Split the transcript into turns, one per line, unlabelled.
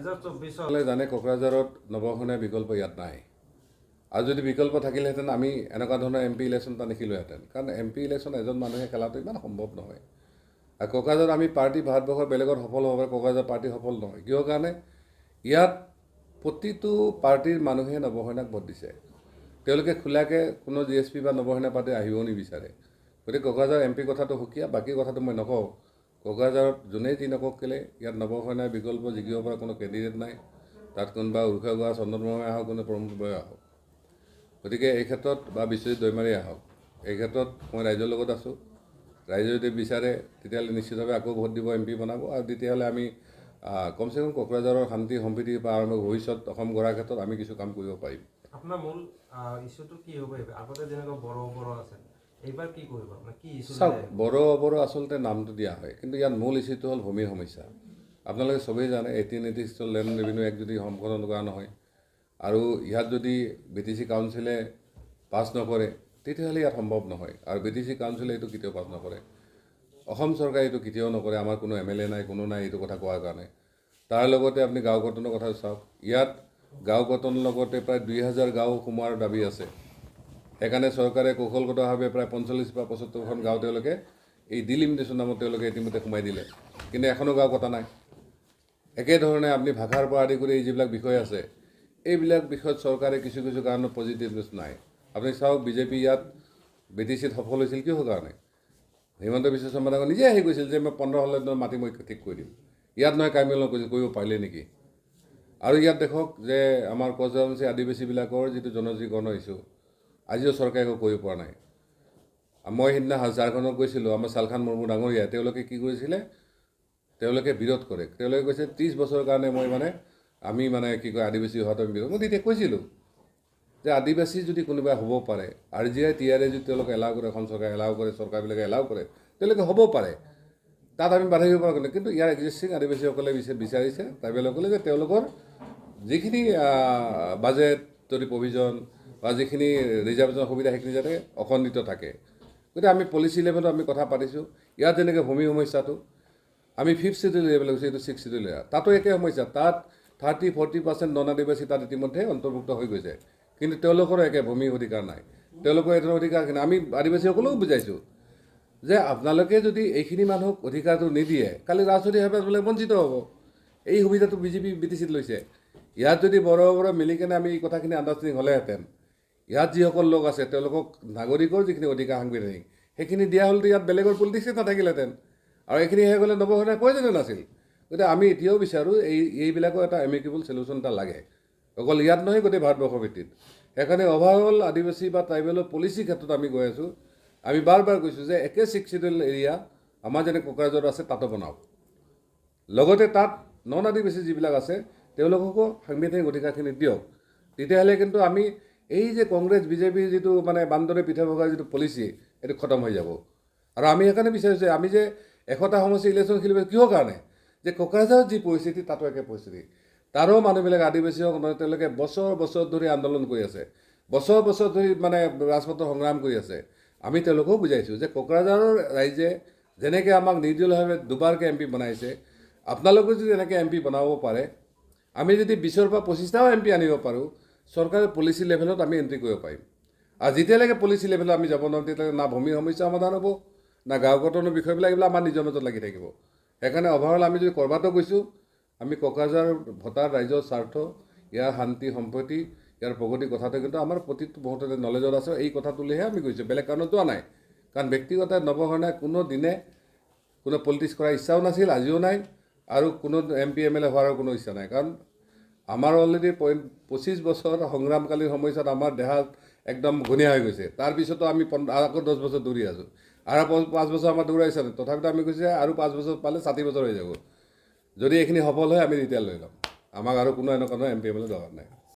2024 জানে কোকৰাঝাৰত নৱসেনাৰ বিকল্প ইয়াত নাই আৰু যদি বিকল্প থাকিলেহেঁতেন আমি এনেকুৱা ধৰণৰ এমপি ইলেকশ্যন এটা নেখিলোহেঁতেন কাৰণ এমপি ইলেকশ্যন এজন মানুহে খেলাটো ইমান সম্ভৱ নহয় আৰু কোকৰাঝাৰত আমি পাৰ্টি ভাৰতবৰ্ষৰ বেলেগত সফল হ'ব পাৰে কোকৰাঝাৰ পাৰ্টি সফল নহয় কিয় কাৰণে ইয়াত প্ৰতিটো পাৰ্টিৰ মানুহে নৱসেনাক ভোট দিছে তেওঁলোকে খোলাকৈ কোনো জিএছপি বা নৱসেনা পাৰ্টি আহিব নিবিচাৰে গতিকে কোকৰাঝাৰ এমপি কথাটো সুকীয়া বাকী কথাটো মই নকওঁ কোকৰাঝাৰত যোনেই যি নকওক কেলে ইয়াত নৱসেনাৰ বিকল্প জিকিব পৰা কোনো কেণ্ডিডেট নাই তাত কোনোবা উৰ্ষা গোৱা চন্দন বৰ্মাই আহক কোনো প্ৰমোদ বৰাই আহক গতিকে এই ক্ষেত্ৰত বা বিশ্বজিৎ দৈমাৰী আহক এই ক্ষেত্ৰত মই ৰাইজৰ লগত আছোঁ ৰাইজে যদি বিচাৰে তেতিয়াহ'লে নিশ্চিতভাৱে আকৌ ভোট দিব এমপি বনাব আৰু তেতিয়াহ'লে আমি কমচে কম কোকৰাঝাৰৰ শান্তি সম্প্ৰীতি বা আৰম্ভ ভৱিষ্যত অসম গঢ়াৰ ক্ষেত্ৰত আমি কিছু কাম কৰিব পাৰিম
আপোনাৰ মূল ইস্যুটো কি হ'ব আগতে যেনেকৈ বড়ো আছে এইবাৰ কি কৰিব মানে কি ইস্যু
চাওক বড়ো আচলতে নামটো দিয়া হয় কিন্তু ইয়াত মূল ইস্যুটো হ'ল ভূমিৰ সমস্যা আপোনালোকে চবেই জানে 1886 লেণ্ড ৰেভিনিউ এক্ট যদি সম্পাদন কৰা নহয় আৰু ইয়াত যদি BTC কাউন্সিলে পাছ নকৰে তেতিয়াহ'লে ইয়াত সম্ভৱ নহয় আৰু BTC কাউন্সিলে এইটো কেতিয়াও পাছ নকৰে অসম চৰকাৰে এইটো কেতিয়াও নকৰে আমাৰ কোনো MLA নাই কোনো নাই এইটো কথা কোৱাৰ কাৰণে তাৰ লগতে আপুনি গাঁও গঠনৰ কথা চাওক ইয়াত গাঁও গঠনৰ লগতে প্ৰায় 2000 গাঁও সোমোৱাৰ দাবী আছে সেইকাৰণে চৰকাৰে কৌশলগতভাৱে প্ৰায় 45 বা 75খন গাঁও তেওঁলোকে এই ডিলিমিটেশ্যন নামত তেওঁলোকে ইতিমধ্যে সোমাই দিলে কিন্তু এখনো গাঁও কটা নাই একেধৰণে আপুনি ভাষাৰ পৰা আদি কৰি এই যিবিলাক বিষয় আছে এইবিলাক বিষয়ত চৰকাৰে কিছু কিছু কাৰণত পজিটিভনেছ নাই আপুনি চাওক বিজেপি ইয়াত BTCত সফল হৈছিল কিহৰ কাৰণে হিমন্ত বিশ্ব শৰ্মা ডাঙৰীয়াই নিজে আহি কৈছিল যে মই 15 মাটি মই ঠিক কৰি দিম ইয়াত নহয় কাইমেল কৈছিল কৰিব পাৰিলে নেকি আৰু ইয়াত দেখক যে আমাৰ কজনচি আদিবাসীবিলাকৰ যিটো জনজীকৰণ ইছ্যু আজিও চৰকাৰে একো কৰিব পৰা নাই মই সিদিনা ঝাৰখণ্ডত গৈছিলোঁ আমাৰ চালখান মুৰ্মু ডাঙৰীয়া তেওঁলোকে কি কৰিছিলে তেওঁলোকে বিৰোধ কৰে তেওঁলোকে কৈছে 30 বছৰৰ কাৰণে মই মানে আমি মানে কি কয় আদিবাসী হোৱাটো বিৰোধ মই তেতিয়া কৈছিলোঁ যে আদিবাসী যদি কোনোবাই হ'ব পাৰে RGI TRA যদি তেওঁলোকে এলাও কৰে এখন চৰকাৰে এলাও কৰে চৰকাৰবিলাকে এলাও কৰে তেওঁলোকে হ'ব পাৰে তাত আমি বাধা দিব পৰা কিন্তু ইয়াৰ এক্সিষ্টিং আদিবাসীসকলে বিচাৰিছে ট্ৰাইবেলসকলে যে তেওঁলোকৰ যিখিনি বাজেটৰী প্ৰভিজন বা যিখিনি ৰিজাৰ্ভেশ্যন সুবিধা সেইখিনি যাতে অখণ্ডিত থাকে গতিকে আমি পলিচি লেভেলত আমি কথা পাতিছোঁ ইয়াত যেনেকৈ ভূমি সমস্যাটো আমি 5th শিডিউল লেভেল কৈছোঁ এইটো 6th শিডিউল তাতো একে সমস্যা তাত 30-40% নন আদিবাসী তাত ইতিমধ্যে অন্তৰ্ভুক্ত হৈ গৈছে কিন্তু তেওঁলোকৰ একে ভূমি অধিকাৰ নাই তেওঁলোকৰ এইটো অধিকাৰ কিন্তু আমি আদিবাসীসকলেও বুজাইছোঁ যে আপোনালোকে যদি এইখিনি মানুহক অধিকাৰটো নিদিয়ে কালি ৰাজনৈতিকভাৱে বোলে বঞ্চিত হ'ব এই সুবিধাটো বিজেপি BTCত লৈছে ইয়াত যদি বড় মিলিকেনে আমি এই কথাখিনি আণ্ডাৰষ্টেণ্ডিং হ'লেহেঁতেন ইয়াত যিসকল লোক আছে তেওঁলোকক নাগৰিকৰ যিখিনি অধিকাৰ সাংবিধানিক সেইখিনি দিয়া হ'লেতো ইয়াত বেলেগৰ পলিটিক্সে নাথাকিলেহেঁতেন আৰু এইখিনি শেষ হ'লে নৱসেনাই প্ৰয়োজনে নাছিল গতিকে আমি এতিয়াও বিচাৰোঁ এইবিলাকৰ এটা এমিকেবল চলিউশ্যন এটা লাগে অকল ইয়াত নহয় গোটেই ভাৰতবৰ্ষৰ ভিত্তিত সেইকাৰণে অভাৰঅল আদিবাসী বা ট্ৰাইবেলৰ পলিচিৰ ক্ষেত্ৰত আমি গৈ আছোঁ আমি বাৰ কৈছোঁ যে একে 6th শিডিউল এৰিয়া আমাৰ যেনে কোকৰাঝাৰত আছে তাতো বনাওক লগতে তাত নন আদিবাসী যিবিলাক আছে তেওঁলোককো সাংবিধানিক অধিকাৰখিনি দিয়ক তেতিয়াহ'লে কিন্তু আমি এই যে কংগ্ৰেছ বিজেপিৰ যিটো মানে বান্দৰে পিঠা ভগাৰ যিটো পলিচি এইটো খতম হৈ যাব আৰু আমি সেইকাৰণে বিচাৰিছোঁ আমি যে 100টা সমষ্টি ইলেকশ্যন খেলিব কিহৰ কাৰণে যে কোকৰাঝাৰত যি পৰিস্থিতি তাতো একে পৰিস্থিতি তাৰো মানুহবিলাক আদিবাসীসকল তেওঁলোকে বছৰ ধৰি আন্দোলন কৰি আছে বছৰ ধৰি মানে ৰাজপথত সংগ্ৰাম কৰি আছে আমি তেওঁলোকেও বুজাইছোঁ যে কোকৰাঝাৰৰ ৰাইজে যেনেকৈ আমাক নিৰ্দলীয়ভাৱে দুবাৰকৈ MP বনাইছে আপোনালোকে যদি এনেকৈ MP বনাব পাৰে আমি যদি 20ৰ পৰা 25টাও MP আনিব পাৰোঁ চৰকাৰৰ পলিচি লেভেলত আমি এণ্ট্ৰি কৰিব পাৰিম আৰু যেতিয়ালৈকে পলিচি লেভেলত আমি যাব নোৱাৰোঁ তেতিয়ালৈকে না ভূমিৰ সমস্যা সমাধান হ'ব না গাঁও গঠনৰ বিষয়বিলাক এইবিলাক আমাৰ নিজৰ মাজত লাগি থাকিব সেইকাৰণে অভাৰঅল আমি যদি কৰবাতো গৈছোঁ আমি কোকৰাঝাৰ ভোটাৰ ৰাইজৰ স্বাৰ্থ ইয়াৰ শান্তি সম্প্ৰীতি ইয়াৰ প্ৰগতিৰ কথাটো কিন্তু আমাৰ প্ৰতিটো মুহূৰ্ততে নলেজত আছে এই কথাটোলৈহে আমি গৈছোঁ বেলেগ কাৰণত যোৱা নাই কাৰণ ব্যক্তিগত নৱসেনাই কোনো দিনে কোনো পলিটিক্স কৰাৰ ইচ্ছাও নাছিল আজিও নাই আৰু কোনো MP MLA হোৱাৰো কোনো ইচ্ছা নাই কাৰণ আমাৰ অলৰেডি 25 বছৰ সংগ্ৰামকালীন সময়ছোৱাত আমাৰ দেহাত একদম ঘূণীয়া হৈ গৈছে তাৰপিছতো আমি আকৌ 10 বছৰ দৌৰি আছোঁ আৰু 5 বছৰ আমাৰ দৌৰাইছে তথাপিতো আমি কৈছোঁ আৰু 5 বছৰ পালে 60 বছৰ হৈ যাব যদি এইখিনি সফল হয় আমি ৰিটায়াৰ লৈ ল'ম আমাক আৰু কোনো এনেকুৱা MP MLA দৰকাৰ নাই